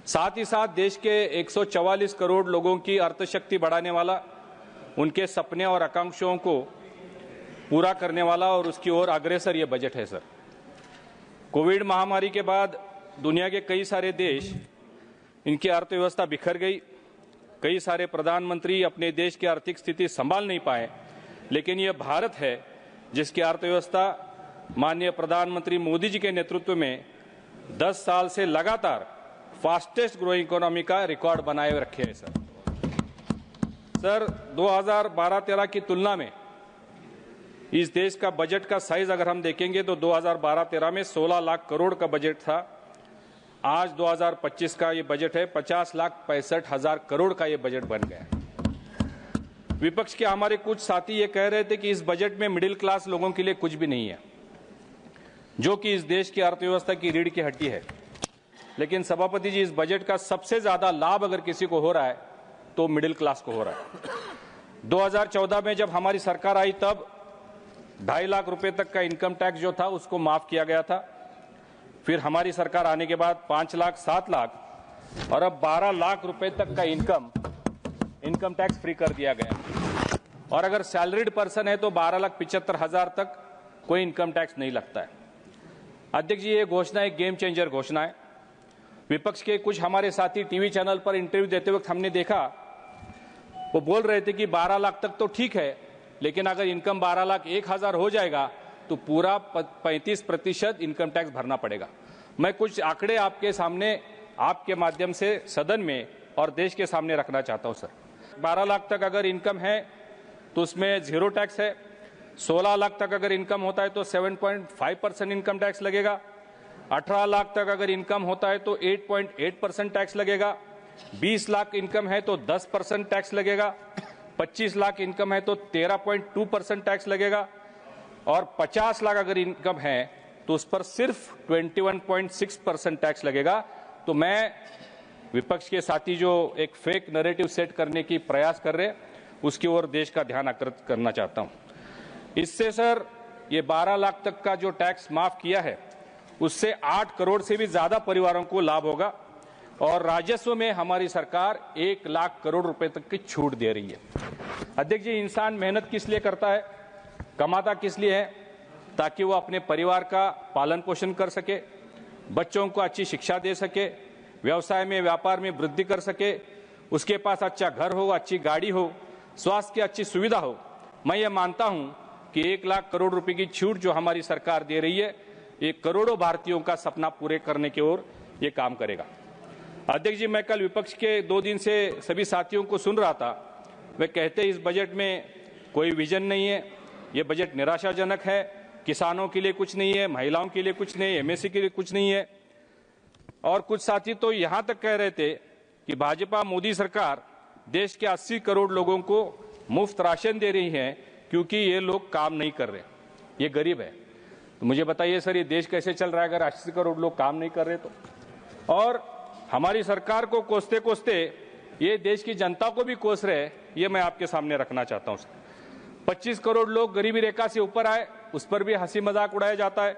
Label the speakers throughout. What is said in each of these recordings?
Speaker 1: साथ ही साथ देश के 144 करोड़ लोगों की अर्थशक्ति बढ़ाने वाला, उनके सपने और आकांक्षाओं को पूरा करने वाला और उसकी ओर अग्रसर ये बजट है सर। कोविड महामारी के बाद दुनिया के कई सारे देश, इनकी अर्थव्यवस्था बिखर गई। कई सारे प्रधानमंत्री अपने देश की आर्थिक स्थिति संभाल नहीं पाए, लेकिन यह भारत है जिसकी अर्थव्यवस्था माननीय प्रधानमंत्री मोदी जी के नेतृत्व में 10 साल से लगातार फास्टेस्ट ग्रोइंग इकोनॉमी का रिकॉर्ड बनाए रखे है सर 2012-13 की तुलना में इस देश का बजट का साइज अगर हम देखेंगे तो 2012-13 में 16 लाख करोड़ का बजट था। आज 2025 का ये बजट है 50,65,000 करोड़ का ये बजट बन गया है। विपक्ष के हमारे कुछ साथी ये कह रहे थे कि इस बजट में मिडिल क्लास लोगों के लिए कुछ भी नहीं है, जो कि इस देश की अर्थव्यवस्था की रीढ़ की हड्डी है। लेकिन सभापति जी, इस बजट का सबसे ज्यादा लाभ अगर किसी को हो रहा है तो मिडिल क्लास को हो रहा है। 2014 में जब हमारी सरकार आई तब 2.5 लाख रुपए तक का इनकम टैक्स जो था उसको माफ किया गया था। फिर हमारी सरकार आने के बाद 5 लाख, 7 लाख और अब 12 लाख रुपए तक का इनकम टैक्स फ्री कर दिया गया। और अगर सैलरीड पर्सन है तो 12,75,000 तक कोई इनकम टैक्स नहीं लगता है। अध्यक्ष जी, ये घोषणा एक गेम चेंजर घोषणा है। विपक्ष के कुछ हमारे साथी टीवी चैनल पर इंटरव्यू देते वक्त हमने देखा, वो बोल रहे थे कि 12 लाख तक तो ठीक है, लेकिन अगर इनकम 12,01,000 हो जाएगा तो पूरा 35% इनकम टैक्स भरना पड़ेगा। मैं कुछ आंकड़े आपके सामने, आपके माध्यम से सदन में और देश के सामने रखना चाहता हूं सर। 12 लाख तक अगर इनकम है तो उसमें 0 टैक्स है। 16 लाख तक अगर इनकम होता है तो 7.5% इनकम टैक्स लगेगा। 18 लाख तक अगर इनकम होता है तो 8.8% टैक्स लगेगा। 20 लाख इनकम है तो 10% टैक्स लगेगा। 25 लाख इनकम है तो 13.2% टैक्स लगेगा। और 50 लाख अगर इनकम है तो उस पर सिर्फ 21.6% टैक्स लगेगा। तो मैं विपक्ष के साथी जो एक फेक नैरेटिव सेट करने की प्रयास कर रहे, उसकी ओर देश का ध्यान आकर्षित करना चाहता हूं। इससे सर ये 12 लाख तक का जो टैक्स माफ किया है उससे 8 करोड़ से भी ज्यादा परिवारों को लाभ होगा और राजस्व में हमारी सरकार 1 लाख करोड़ रुपए तक की छूट दे रही है। अध्यक्ष जी, इंसान मेहनत किस लिए करता है, कमाता किस लिए है? ताकि वो अपने परिवार का पालन पोषण कर सके, बच्चों को अच्छी शिक्षा दे सके, व्यवसाय में, व्यापार में वृद्धि कर सके, उसके पास अच्छा घर हो, अच्छी गाड़ी हो, स्वास्थ्य की अच्छी सुविधा हो। मैं ये मानता हूं कि 1 लाख करोड़ रुपए की छूट जो हमारी सरकार दे रही है, ये करोड़ों भारतीयों का सपना पूरे करने की ओर ये काम करेगा। अध्यक्ष जी, मैं कल विपक्ष के 2 दिन से सभी साथियों को सुन रहा था। वे कहते इस बजट में कोई विजन नहीं है, ये बजट निराशाजनक है, किसानों के लिए कुछ नहीं है, महिलाओं के लिए कुछ नहीं है, एमएससी के लिए कुछ नहीं है। और कुछ साथी तो यहां तक कह रहे थे कि भाजपा मोदी सरकार देश के 80 करोड़ लोगों को मुफ्त राशन दे रही है क्योंकि ये लोग काम नहीं कर रहे, ये गरीब है। तो मुझे बताइए सर, ये देश कैसे चल रहा है अगर 80 करोड़ लोग काम नहीं कर रहे तो? और हमारी सरकार को कोसते कोसते ये देश की जनता को भी कोस रहे, ये मैं आपके सामने रखना चाहता हूं सर। 25 करोड़ लोग गरीबी रेखा से ऊपर आए, उस पर भी हंसी मजाक उड़ाया जाता है।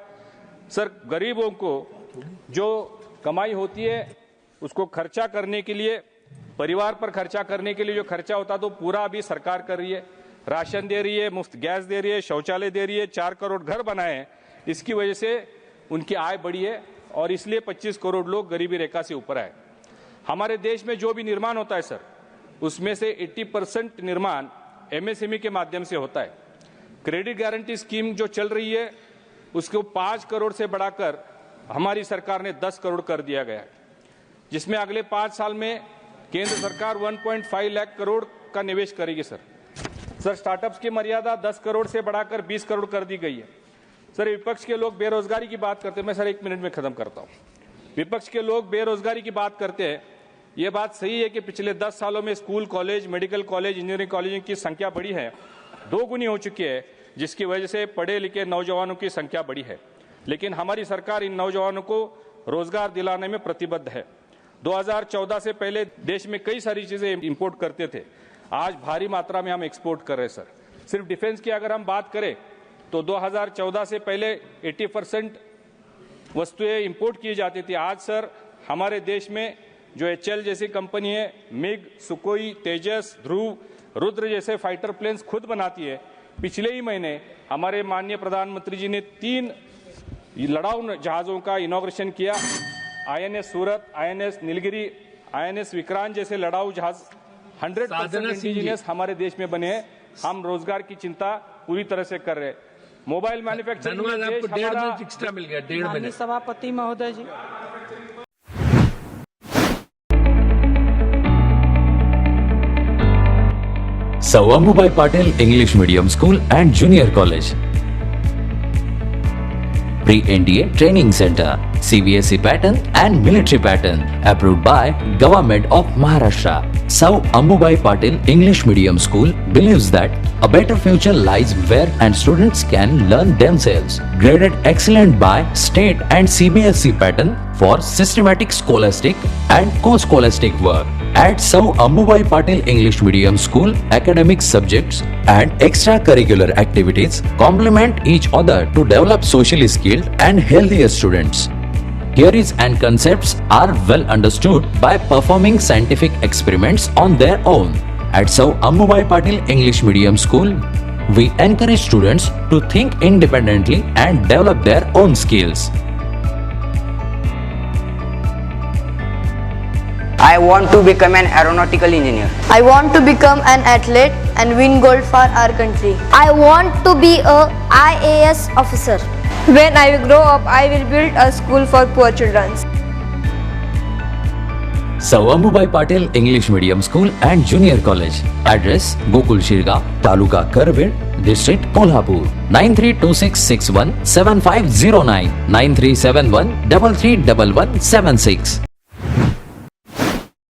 Speaker 1: सर, गरीबों को जो कमाई होती है उसको खर्चा करने के लिए, परिवार पर खर्चा करने के लिए जो खर्चा होता है तो पूरा अभी सरकार कर रही है। राशन दे रही है, मुफ्त गैस दे रही है, शौचालय दे रही है, 4 करोड़ घर बनाए हैं। इसकी वजह से उनकी आय बढ़ी है और इसलिए 25 करोड़ लोग गरीबी रेखा से ऊपर आए। हमारे देश में जो भी निर्माण होता है सर, उसमें से 80% निर्माण एमएसएमई के माध्यम से होता है। क्रेडिट गारंटी स्कीम जो चल रही है उसको 5 करोड़ से बढ़ाकर हमारी सरकार ने 10 करोड़ कर दिया गया है, जिसमें अगले 5 साल में केंद्र सरकार 1.5 लाख करोड़ का निवेश करेगी सर। स्टार्टअप्स की मर्यादा 10 करोड़ से बढ़ाकर 20 करोड़ कर दी गई है। सर, विपक्ष के लोग बेरोजगारी की बात करते हैं, मैं सर 1 मिनट में खत्म करता हूं। विपक्ष के लोग बेरोजगारी की बात करते हैं। ये बात सही है कि पिछले 10 सालों में school, college, medical college, engineering college की संख्या बढ़ी है, 2 गुनी हो चुकी है, जिसकी वजह से पढ़े लिखे नौजवानों की संख्या बढ़ी है। लेकिन हमारी सरकार इन नौजवानों को रोजगार दिलाने में प्रतिबद्ध है। 2014 से पहले देश में कई सारी चीजें इंपोर्ट करते थे, आज भारी मात्रा में हम एक्सपोर्ट कर रहे हैं सर। सिर्फ डिफेंस की अगर हम बात करें तो 2014 से पहले 80% वस्तुएं इंपोर्ट की जाती थी। आज सर हमारे देश में जो HAL जैसी कंपनी है, मिग, सुकोई, तेजस, ध्रुव, रुद्र जैसे फाइटर प्लेन्स खुद बनाती है। पिछले ही महीने हमारे माननीय प्रधानमंत्री जी ने 3 लड़ाऊ जहाजों का इनॉग्रेशन किया। INS सूरत, INS नीलगिरी, INS विक्रांत जैसे लड़ाऊ जहाज 100% इंडिजिनियस हमारे देश में बने हैं। हम रोजगार की चिंता पूरी तरह से कर रहे हैं। मोबाइल मैन्युफैक्चरिंग में देश हमारा
Speaker 2: एक्स्ट्रा मिल गया, 1.5 मिनट।
Speaker 3: सभापति महोदय जी,
Speaker 4: Sir Ambubai Patil English Medium School and Junior College. Pre-NDA Training Center, CBSE pattern and military pattern, approved by Government of Maharashtra. Sir Ambubai Patil English Medium School believes that a better future lies where and students can learn themselves. Graded excellent by state and CBSE pattern for systematic scholastic and co-scholastic work. At Sir Ambubai Patil English Medium School, academic subjects and extracurricular activities complement each other to develop socially skilled and healthier students. Theories and concepts are well understood by performing scientific experiments on their own. At Sir Ambubai Patil English Medium School, we encourage students to think independently and develop their own skills.
Speaker 5: I want to become an aeronautical engineer.
Speaker 6: I want to become an athlete and win gold for our country.
Speaker 7: I want to be a IAS officer.
Speaker 8: When I grow up, I will build a school for poor children.
Speaker 4: Sir Ambubai Patil English Medium School and Junior College. Address: Gokul Shirga, Taluka Karved, District Kolhapur. 9326617509, 9371331176.